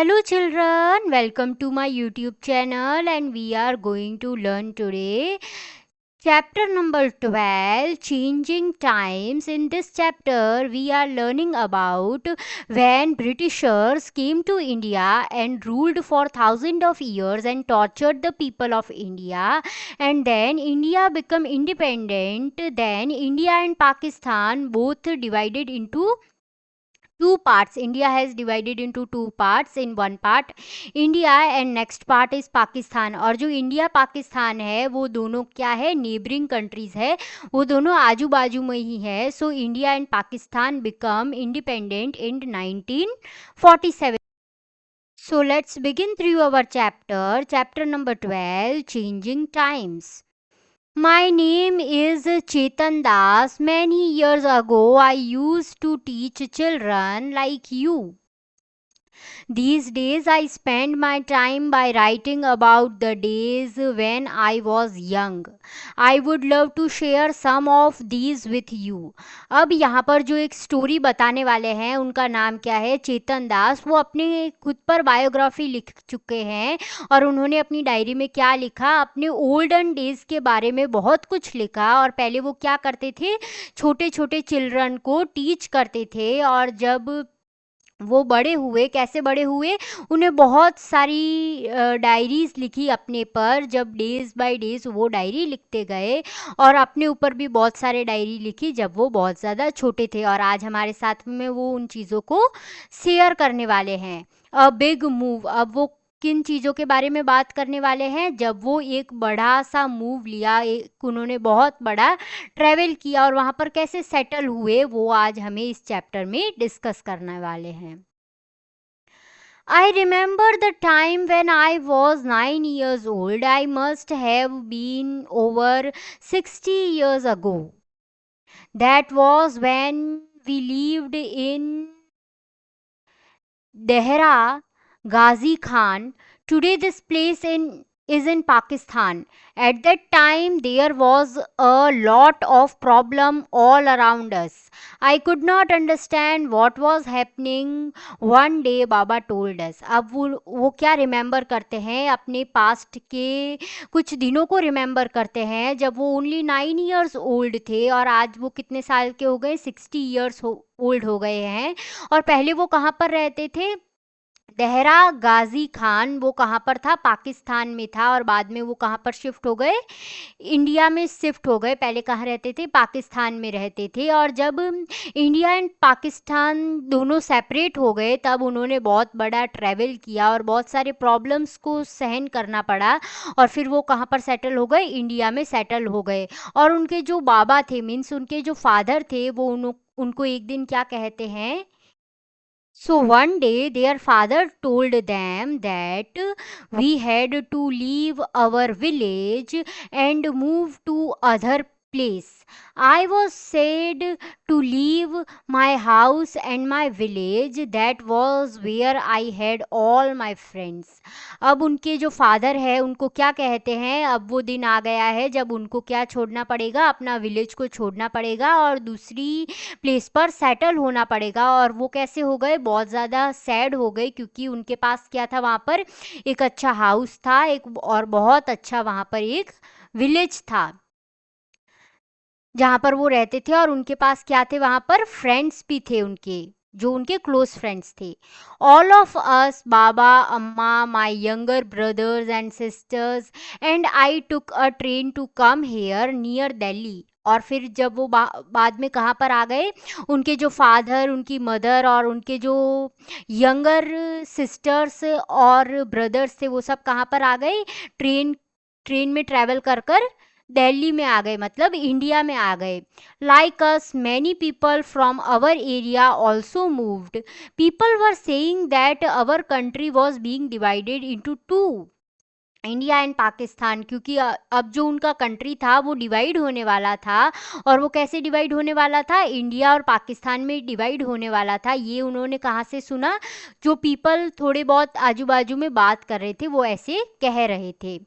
Hello children, welcome to my YouTube channel and we are going to learn today chapter number 12, Changing Times. In this chapter we are learning about when Britishers came to India and ruled for thousands of years and tortured the people of India, and then India became independent. Then India and Pakistan both divided into two parts. India has divided into two parts. In one part India and next part is Pakistan. और जो India Pakistan है वो दोनों क्या है, neighbouring countries है, वो दोनों आजू बाजू में ही है. So India and Pakistan become independent in 1947. So let's begin through our chapter number 12, Changing Times. My name is Chetan Das. Many years ago, I used to teach children like you. These days, I spend my time by writing about the days when I was young. I would love to share some of these with you. अब यहाँ पर जो एक story बताने वाले हैं उनका नाम क्या है, चेतन दास. वो अपने खुद पर बायोग्राफी लिख चुके हैं और उन्होंने अपनी डायरी में क्या लिखा, अपने ओल्डन डेज के बारे में बहुत कुछ लिखा. और पहले वो क्या करते थे, छोटे छोटे चिल्ड्रन को टीच करते थे. और जब वो बड़े हुए, कैसे बड़े हुए, उन्हें बहुत सारी डायरीज लिखी अपने पर. जब डेज बाय डेज वो डायरी लिखते गए और अपने ऊपर भी बहुत सारे डायरी लिखी जब वो बहुत ज़्यादा छोटे थे. और आज हमारे साथ में वो उन चीज़ों को शेयर करने वाले हैं. A big move. अब वो किन चीज़ों के बारे में बात करने वाले हैं, जब वो एक बड़ा सा मूव लिया, एक उन्होंने बहुत बड़ा ट्रैवल किया और वहाँ पर कैसे सेटल हुए, वो आज हमें इस चैप्टर में डिस्कस करने वाले हैं. I remember the time when I was 9 years old. I must have been over 60 years ago. That was when we lived in Dehra Ghazi Khan. Today this place is in Pakistan. At that time there was a lot of problem all around us. I could not understand what was happening. One day Baba told us. अब वो क्या remember करते हैं, अपने past के कुछ दिनों को रिमेंबर करते हैं जब वो ओनली 9 ईयर्स ओल्ड थे और आज वो कितने साल के हो गए, 60 ईयर्स ओल्ड हो गए हैं. और पहले वो कहाँ पर रहते थे, देहरा गाजी खान. वो कहाँ पर था, पाकिस्तान में था. और बाद में वो कहाँ पर शिफ्ट हो गए, इंडिया में शिफ्ट हो गए. पहले कहाँ रहते थे, पाकिस्तान में रहते थे. और जब इंडिया एंड पाकिस्तान दोनों सेपरेट हो गए तब उन्होंने बहुत बड़ा ट्रैवल किया और बहुत सारे प्रॉब्लम्स को सहन करना पड़ा. और फिर वो कहाँ पर सेटल हो गए, इंडिया में सेटल हो गए. और उनके जो बाबा थे, मीन्स उनके जो फादर थे, वो उनको एक दिन क्या कहते हैं. So one day their father told them that we had to leave our village and move to other place. I was said to leave my house and my village. That was where I had all my friends. अब उनके जो father है उनको क्या कहते हैं, अब वो दिन आ गया है जब उनको क्या छोड़ना पड़ेगा, अपना विलेज को छोड़ना पड़ेगा और दूसरी प्लेस पर सेटल होना पड़ेगा. और वो कैसे हो गए, बहुत ज़्यादा सैड हो गए क्योंकि उनके पास क्या था, वहाँ पर एक अच्छा हाउस था, एक और बहुत अच्छा वहाँ पर एक विलेज था जहाँ पर वो रहते थे. और उनके पास क्या थे, वहाँ पर फ्रेंड्स भी थे उनके, जो उनके क्लोज फ्रेंड्स थे. ऑल ऑफ अस, बाबा, अम्मा, my younger brothers and sisters and I took a train to come here near Delhi. और फिर जब वो बाद में कहाँ पर आ गए, उनके जो फादर, उनकी मदर और उनके जो यंगर सिस्टर्स और ब्रदर्स थे वो सब कहाँ पर आ गए, ट्रेन में ट्रैवल कर कर दिल्ली में आ गए, मतलब इंडिया में आ गए. Like us many people from our area also moved. People were saying that our country was being divided into two. India and Pakistan, क्योंकि अब जो उनका कंट्री था वो डिवाइड होने वाला था। और वो कैसे डिवाइड होने वाला था, इंडिया और पाकिस्तान में डिवाइड होने वाला था। ये उन्होंने कहाँ से सुना, जो पीपल थोड़े बहुत आजू बाजू में बात कर रहे थे वो ऐसे कह रहे थे।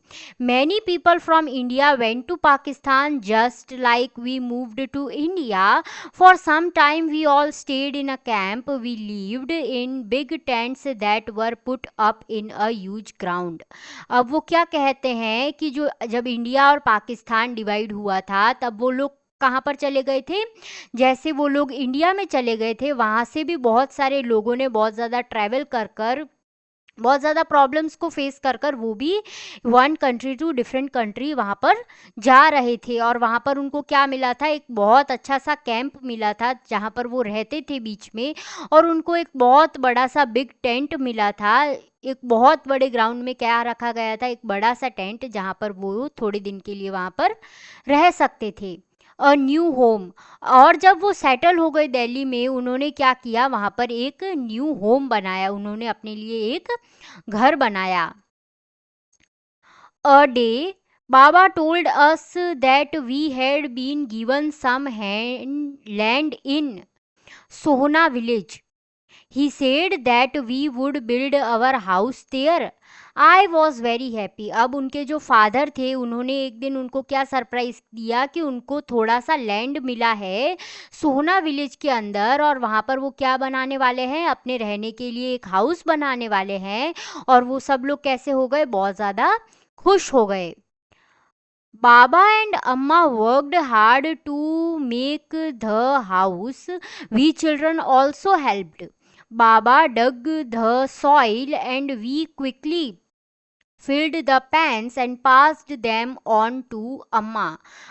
Many people from India went to Pakistan just like we moved to India. For some time we all stayed in a camp, we lived in big tents that were put up in a huge ground. अब वो क्या कहते हैं कि जो जब India और Pakistan divide हुआ था तब वो लोग कहाँ पर चले गए थे, जैसे वो लोग इंडिया में चले गए थे वहाँ से भी बहुत सारे लोगों ने बहुत ज़्यादा ट्रैवल कर कर बहुत ज़्यादा प्रॉब्लम्स को फेस कर कर वो भी one country to different country वहाँ पर जा रहे थे। और वहाँ पर उनको क्या मिला था, एक बहुत अच्छा सा कैंप मिला था जहाँ पर वो रहते थे बीच में। और उनको एक बहुत बड़ा सा बिग टेंट मिला था। एक बहुत बड़े ग्राउंड में क्या रखा गया था, एक बड़ा सा टेंट जहाँ पर वो थोड़े दिन के लिए वहाँ पर रह सकते थे। A new home. और जब वो सेटल हो गए दिल्ली में, उन्होंने क्या किया, वहाँ पर एक न्यू होम बनाया, उन्होंने अपने लिए एक घर बनाया। A day, Baba told us that we had been given some land in Sohna village. He said that we would build our house there. I was very happy. अब उनके जो फादर थे उन्होंने एक दिन उनको क्या सरप्राइज दिया कि उनको थोड़ा सा लैंड मिला है सोहना विलेज के अंदर, और वहाँ पर वो क्या बनाने वाले हैं, अपने रहने के लिए एक हाउस बनाने वाले हैं। और वो सब लोग कैसे हो गए, बहुत ज़्यादा खुश हो गए। Baba and Amma worked hard to make the house. We children also helped. Baba dug the soil and we quickly filled the pans and passed them on to अम्मा।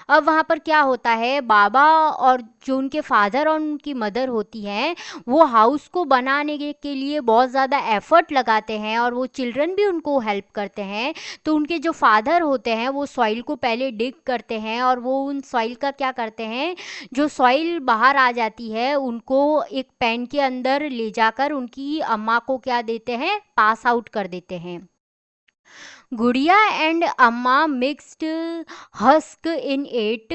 अब वहाँ पर क्या होता है, बाबा और जो उनके फादर और उनकी मदर होती हैं वो हाउस को बनाने के लिए बहुत ज़्यादा एफर्ट लगाते हैं और वो चिल्ड्रन भी उनको हेल्प करते हैं। तो उनके जो फादर होते हैं वो सॉइल को पहले डिग करते हैं और वो उन सॉइल का क्या करते हैं, जो सॉइल बाहर आ जाती है उनको एक पैन के अंदर ले जाकर उनकी अम्मा को क्या देते हैं, पास आउट कर देते हैं। गुड़िया एंड अम्मा mixed husk in it,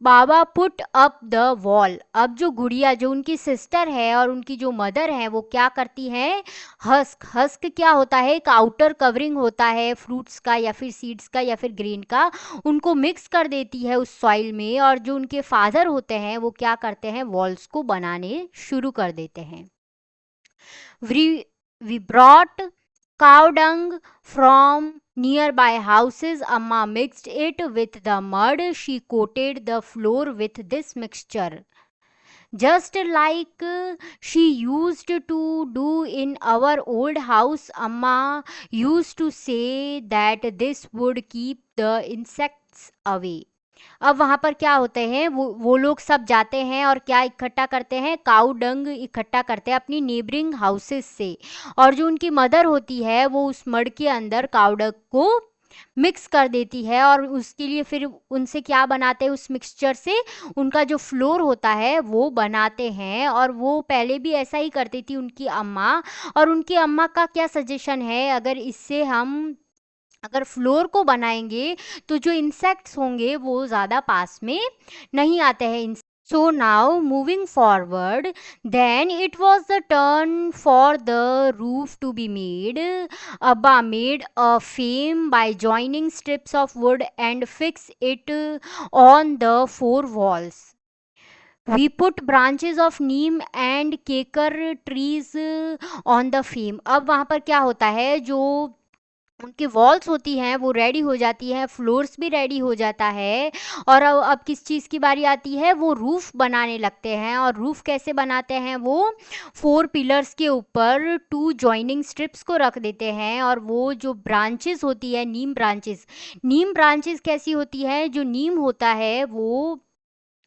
Baba put up the wall. अब जो गुड़िया जो उनकी सिस्टर है और उनकी जो मदर है वो क्या करती हैं, हस्क, हस्क क्या होता है, एक आउटर कवरिंग होता है फ्रूट्स का या फिर सीड्स का या फिर ग्रेन का, उनको मिक्स कर देती है उस सॉइल में। और जो उनके फादर होते हैं वो क्या करते हैं, वॉल्स को बनाने शुरू कर देते हैं। We brought cow dung from nearby houses. Amma mixed it with the mud. She coated the floor with this mixture, just like she used to do in our old house. Amma used to say that this would keep the insects away. अब वहाँ पर क्या होते हैं, वो लोग सब जाते हैं और क्या इकट्ठा करते हैं, काऊ डंग इकट्ठा करते हैं अपनी नेबरिंग हाउसेस से। और जो उनकी मदर होती है वो उस मड के अंदर काऊ डंग को मिक्स कर देती है और उसके लिए फिर उनसे क्या बनाते हैं, उस मिक्सचर से उनका जो फ्लोर होता है वो बनाते हैं। और वो पहले भी ऐसा ही करती थी उनकी अम्मा। और उनकी अम्मा का क्या सजेशन है, अगर इससे हम अगर फ्लोर को बनाएंगे तो जो इंसेक्ट्स होंगे वो ज़्यादा पास में नहीं आते हैं। So now moving forward, then it was the turn for the roof to be made. Abba made a frame by joining strips of wood and fix it on the four walls. We put branches of neem and केकर trees on the frame. अब वहाँ पर क्या होता है, जो उनकी walls होती हैं वो रेडी हो जाती हैं, फ्लोर्स भी रेडी हो जाता है। और अब किस चीज़ की बारी आती है, वो रूफ़ बनाने लगते हैं। और रूफ़ कैसे बनाते हैं, वो 4 पिलर्स के ऊपर 2 जॉइनिंग स्ट्रिप्स को रख देते हैं। और वो जो ब्रांचेस होती है, नीम ब्रांचेस कैसी होती है, जो नीम होता है वो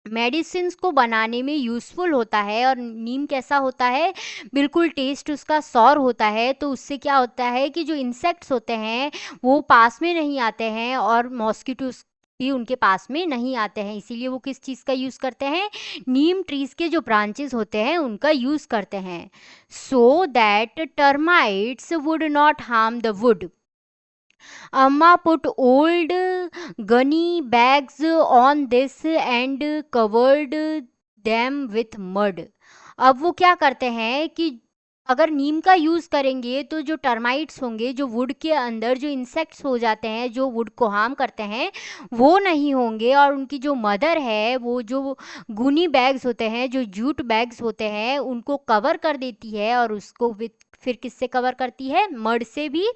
मेडिसिन्स को बनाने में यूज़फुल होता है। और नीम कैसा होता है, बिल्कुल टेस्ट उसका सौर होता है। तो उससे क्या होता है कि जो इंसेक्ट्स होते हैं वो पास में नहीं आते हैं और मॉस्किटोस भी उनके पास में नहीं आते हैं। इसीलिए वो किस चीज़ का यूज़ करते हैं, नीम ट्रीज़ के जो ब्रांचेस होते हैं उनका यूज़ करते हैं, so that termites would not harm the wood. Amma put old gunny bags on this and covered them with mud. अब वो क्या करते हैं कि अगर नीम का यूज़ करेंगे तो जो टर्माइट्स होंगे, जो वुड के अंदर जो इंसेक्ट्स हो जाते हैं, जो वुड को हार्म करते हैं, वो नहीं होंगे। और उनकी जो मदर है वो जो गुनी बैग्स होते हैं, जो जूट बैग्स होते हैं, उनको कवर कर देती है और उसको फिर किससे कवर करती है? मड से भी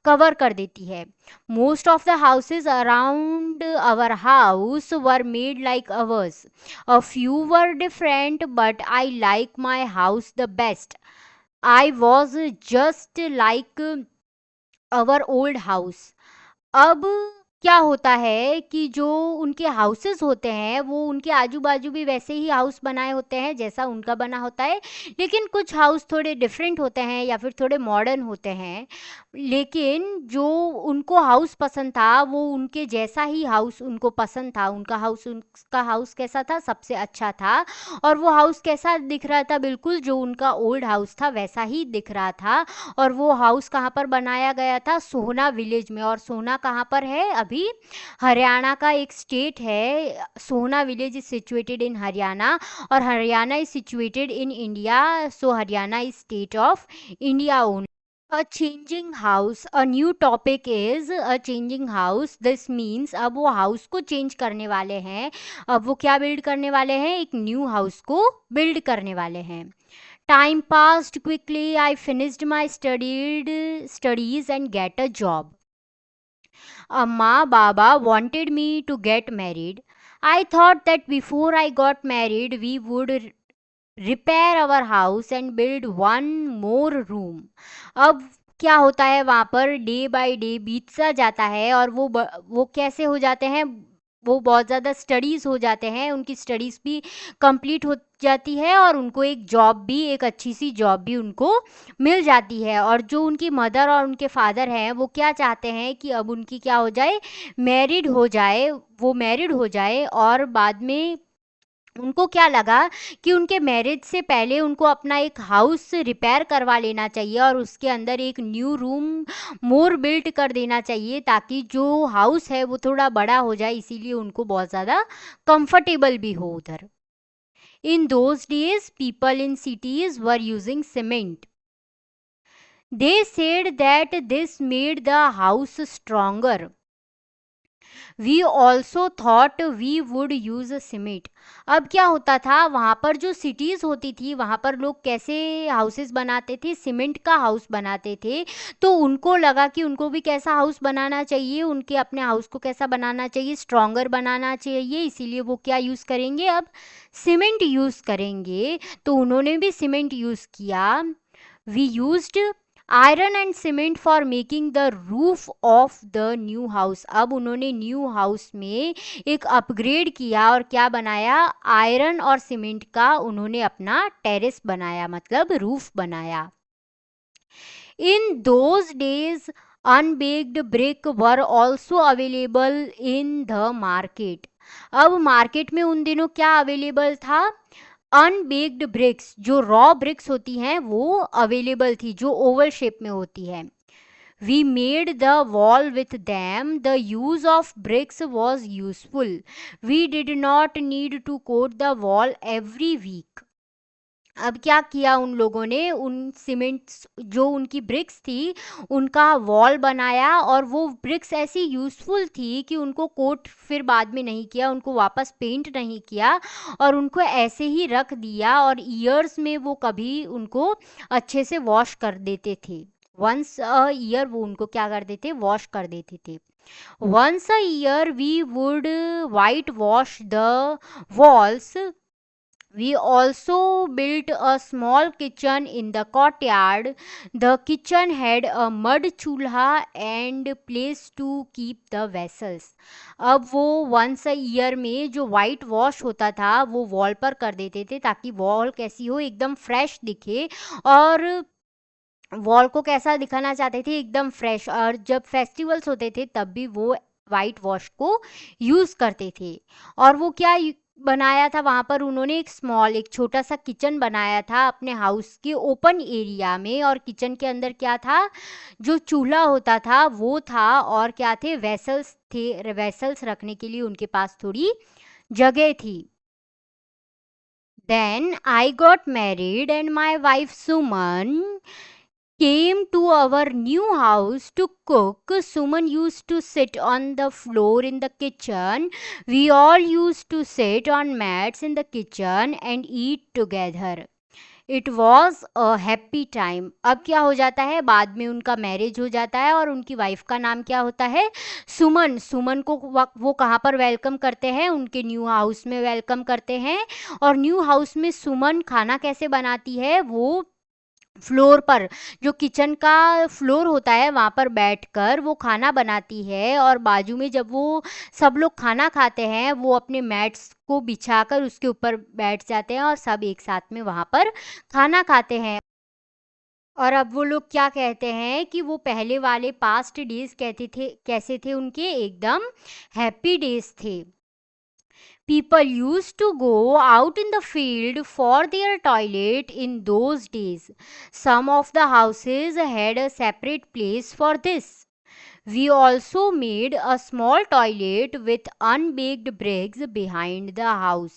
कवर कर देती है। Most of the houses around our house were made like ours. A few were different, but I like my house the best. I was just like our old house. अब क्या होता है कि जो उनके हाउसेस होते हैं वो उनके आजू बाजू भी वैसे ही हाउस बनाए होते हैं जैसा उनका बना होता है, लेकिन कुछ हाउस थोड़े डिफरेंट होते हैं या फिर थोड़े मॉडर्न होते हैं। लेकिन जो उनको हाउस पसंद था वो उनके जैसा ही हाउस उनको पसंद था। उनका हाउस कैसा था? सबसे अच्छा था। और वो हाउस कैसा दिख रहा था? बिल्कुल जो उनका ओल्ड हाउस था वैसा ही दिख रहा था। और वो हाउस कहाँ पर बनाया गया था? सोहना विलेज में। और सोहना कहाँ पर है? अभी हरियाणा का एक स्टेट है। Sohna village is situated in Haryana और Haryana is situated in India, so Haryana is state of India only. A changing house, a new topic is a changing house. This means अब वो हाउस को चेंज करने वाले हैं। अब वो क्या बिल्ड करने वाले हैं? एक न्यू हाउस को बिल्ड करने वाले हैं। Time passed quickly. I finished my studies and get a job. Amma Baba wanted me to get married. I thought that before I got married, we would repair our house and build one more room. अब क्या होता है वहाँ पर? Day by day बीतता जाता है और वो कैसे हो जाते हैं? वो बहुत ज़्यादा स्टडीज़ हो जाते हैं, उनकी स्टडीज़ भी कंप्लीट हो जाती है और उनको एक जॉब भी, एक अच्छी सी जॉब भी उनको मिल जाती है। और जो उनकी मदर और उनके फादर हैं वो क्या चाहते हैं कि अब उनकी क्या हो जाए? मैरिड हो जाए, वो मैरिड हो जाए। और बाद में उनको क्या लगा कि उनके मैरिज से पहले उनको अपना एक हाउस रिपेयर करवा लेना चाहिए और उसके अंदर एक न्यू रूम मोर बिल्ट कर देना चाहिए, ताकि जो हाउस है वो थोड़ा बड़ा हो जाए, इसीलिए उनको बहुत ज़्यादा कंफर्टेबल भी हो उधर। In those days people in cities were using cement. They said that this made the house stronger. We also thought we would use cement. अब क्या होता था वहाँ पर? जो सिटीज़ होती थी वहाँ पर लोग कैसे हाउसेस बनाते थे? सीमेंट का हाउस बनाते थे। तो उनको लगा कि उनको भी कैसा हाउस बनाना चाहिए, उनके अपने हाउस को कैसा बनाना चाहिए? स्ट्रॉन्गर बनाना चाहिए। इसीलिए वो क्या यूज़ करेंगे? अब सीमेंट यूज़ करेंगे। तो उन्होंने भी सीमेंट यूज़ किया। We used iron and cement for making the roof of the new house. अब उन्होंने न्यू हाउस में एक अपग्रेड किया और क्या बनाया? आयरन और सीमेंट का उन्होंने अपना टेरेस बनाया, मतलब रूफ बनाया। In those days unbaked brick were also available in the market. अब मार्केट में उन दिनों क्या अवेलेबल था? अनबेक्ड ब्रिक्स, जो रॉ ब्रिक्स होती हैं वो अवेलेबल थी, जो ओवल शेप में होती है। We made the wall with them. The use of bricks was useful. We did not need to coat the wall every week. अब क्या किया उन लोगों ने? उन सीमेंट्स, जो उनकी ब्रिक्स थी, उनका वॉल बनाया और वो ब्रिक्स ऐसी यूज़फुल थी कि उनको कोट फिर बाद में नहीं किया, उनको वापस पेंट नहीं किया और उनको ऐसे ही रख दिया। और ईयर्स में वो कभी उनको अच्छे से वॉश कर देते थे। वंस अ ईयर वो उनको क्या कर देते? वॉश कर देते थे। Once a year we would whitewash the walls. We also built a small kitchen in the courtyard. The kitchen had a mud chulha and place to keep the vessels. अब वो once a year में जो white wash होता था वो wall पर कर देते थे, ताकि वॉल कैसी हो? एकदम फ्रेश दिखे। और वॉल को कैसा दिखाना चाहते थे? एकदम फ्रेश। और जब फेस्टिवल्स होते थे तब भी वो वाइट वॉश को यूज़ करते थे। और वो क्या बनाया था, वहाँ पर उन्होंने एक छोटा सा किचन बनाया था अपने हाउस के ओपन एरिया में। और किचन के अंदर क्या था, जो चूल्हा होता था वो था, और क्या थे, वेसल्स रखने के लिए उनके पास थोड़ी जगह थी। Then I got married and my wife Suman came to our new house to cook. Suman used to sit on the floor in the kitchen. We all used to sit on mats in the kitchen and eat together. It was a happy time. अब क्या हो जाता है, बाद में उनका marriage हो जाता है और उनकी वाइफ का नाम क्या होता है, सुमन। सुमन को वो कहाँ पर वेलकम करते हैं, उनके न्यू हाउस में वेलकम करते हैं। और न्यू हाउस में सुमन खाना कैसे बनाती है, वो फ्लोर पर, जो किचन का फ्लोर होता है वहाँ पर बैठकर वो खाना बनाती है। और बाजू में जब वो सब लोग खाना खाते हैं, वो अपने मैट्स को बिछाकर उसके ऊपर बैठ जाते हैं और सब एक साथ में वहाँ पर खाना खाते हैं। और अब वो लोग क्या कहते हैं कि वो पहले वाले पास्ट डेज कहते थे, कैसे थे उनके, एकदम हैप्पी डेज थे। People used to go out in the field for their toilet in those days. Some of the houses had a separate place for this. We also made a small toilet with unbaked bricks behind the house.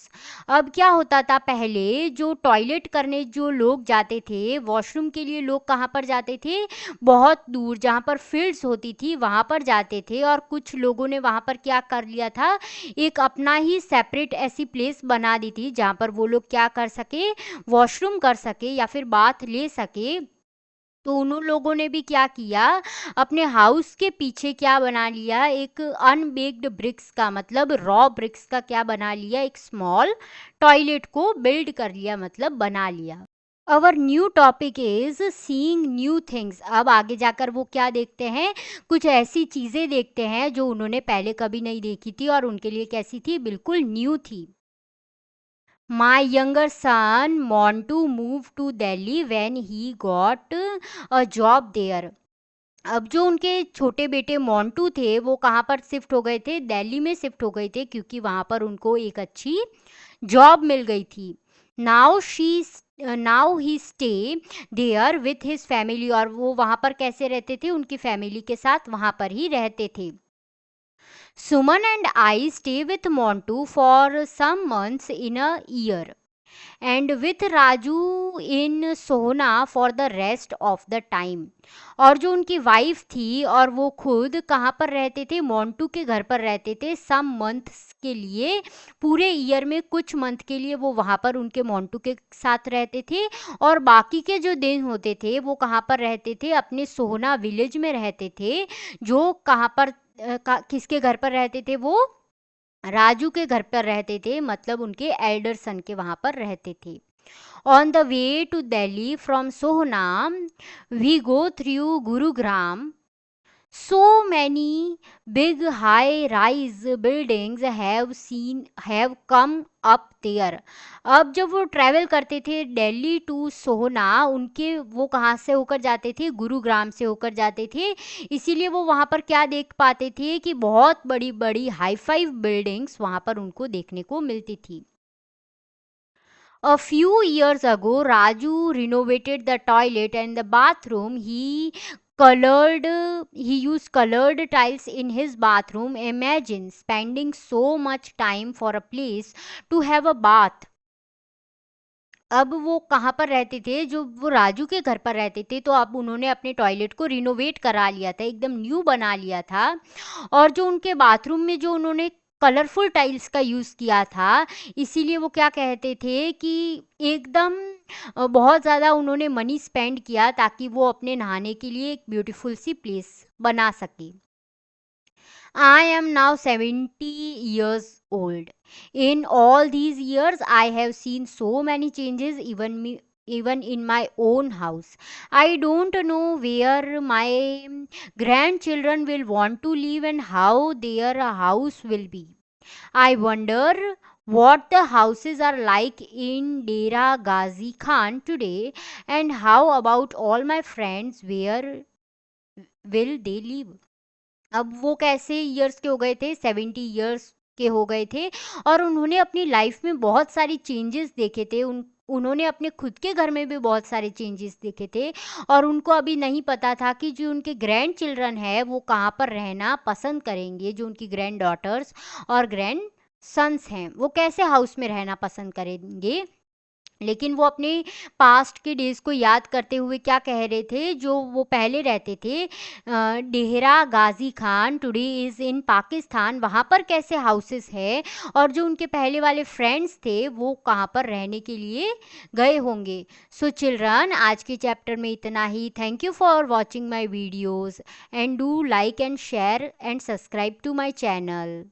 अब क्या होता था, पहले जो toilet करने जो लोग जाते थे, वॉशरूम के लिए लोग कहाँ पर जाते थे, बहुत दूर जहाँ पर फील्ड्स होती थी वहाँ पर जाते थे। और कुछ लोगों ने वहाँ पर क्या कर लिया था, एक अपना ही सेपरेट ऐसी प्लेस बना दी थी जहाँ पर वो लोग क्या कर सके, वॉशरूम कर सके या फिर बाथ ले सके। तो उन लोगों ने भी क्या किया, अपने हाउस के पीछे क्या बना लिया, एक अनबेक्ड ब्रिक्स का, मतलब रॉ ब्रिक्स का क्या बना लिया, एक स्मॉल टॉयलेट को बिल्ड कर लिया, मतलब बना लिया। Our new topic is seeing new things. अब आगे जाकर वो क्या देखते हैं, कुछ ऐसी चीज़ें देखते हैं जो उन्होंने पहले कभी नहीं देखी थी और उनके लिए कैसी थी, बिल्कुल न्यू थी। My younger son want to move to Delhi when he got a job there. अब जो उनके छोटे बेटे मोंटू थे वो कहाँ पर शिफ्ट हो गए थे, दिल्ली में शिफ्ट हो गए थे, क्योंकि वहाँ पर उनको एक अच्छी जॉब मिल गई थी। Now he stay there with his family. और वो वहाँ पर कैसे रहते थे, उनकी फैमिली के साथ वहाँ पर ही रहते थे। Suman and I stay with Montu for some months in a year, and with Raju in Sohna for the rest of the time. और जो उनकी वाइफ थी और वो खुद कहाँ पर रहते थे, मोंटू के घर पर रहते थे सम मंथ्स के लिए। पूरे ईयर में कुछ मंथ के लिए वो वहाँ पर उनके मोंटू के साथ रहते थे। और बाकी के जो दिन होते थे वो कहाँ पर रहते थे, अपने सोहना विलेज में रहते थे। जो कहाँ पर किसके घर पर रहते थे, वो राजू के घर पर रहते थे, मतलब उनके एल्डर सन के वहाँ पर रहते थे। On the way to Delhi from Sohna we go through Gurugram. So many big high rise buildings have come up there. अब जब वो ट्रैवल करते थे दिल्ली टू सोहना, उनके वो कहाँ से होकर जाते थे, गुरुग्राम से होकर जाते थे। इसीलिए वो वहाँ पर क्या देख पाते थे कि बहुत बड़ी बड़ी हाई फाइव बिल्डिंग्स वहाँ पर उनको देखने को मिलती थी। A few years ago, Raju renovated the toilet and the bathroom. Colored he used colored tiles in his bathroom. Imagine spending so much time for a place to have a bath. अब वो कहाँ पर रहते थे, जो वो राजू के घर पर रहते थे, तो अब उन्होंने अपने टॉयलेट को रिनोवेट करा लिया था, एकदम न्यू बना लिया था। और जो उनके बाथरूम में जो उन्होंने कलरफुल टाइल्स का यूज़ किया था, इसीलिए वो क्या कहते थे कि एकदम बहुत ज़्यादा उन्होंने मनी स्पेंड किया ताकि वो अपने नहाने के लिए एक ब्यूटीफुल सी प्लेस बना सके। I am now 70 years old. In all these years, I have seen so many changes, even in my own house. I don't know where my grandchildren will want to live and how their house will be. I wonder what the houses are like in Dera Ghazi Khan today, and how about all my friends, where will they live? अब वो कैसे years के हो गए थे, 70 years के हो गए थे और उन्होंने अपनी लाइफ में बहुत सारी चेंजेस देखे थे। उन्होंने अपने खुद के घर में भी बहुत सारे चेंजेस देखे थे और उनको अभी नहीं पता था कि जो उनके ग्रैंड चिल्ड्रन है वो कहाँ पर रहना पसंद करेंगे, जो उनकी ग्रैंड डॉटर्स और ग्रैंड सन्स हैं वो कैसे हाउस में रहना पसंद करेंगे। लेकिन वो अपने पास्ट के डेज़ को याद करते हुए क्या कह रहे थे, जो वो पहले रहते थे Dehra Ghazi Khan today is in Pakistan, वहाँ पर कैसे हाउसेस है और जो उनके पहले वाले फ्रेंड्स थे वो कहाँ पर रहने के लिए गए होंगे। सो चिल्ड्रन, आज के चैप्टर में इतना ही। Thank you for watching my videos and do like and share and subscribe to my channel.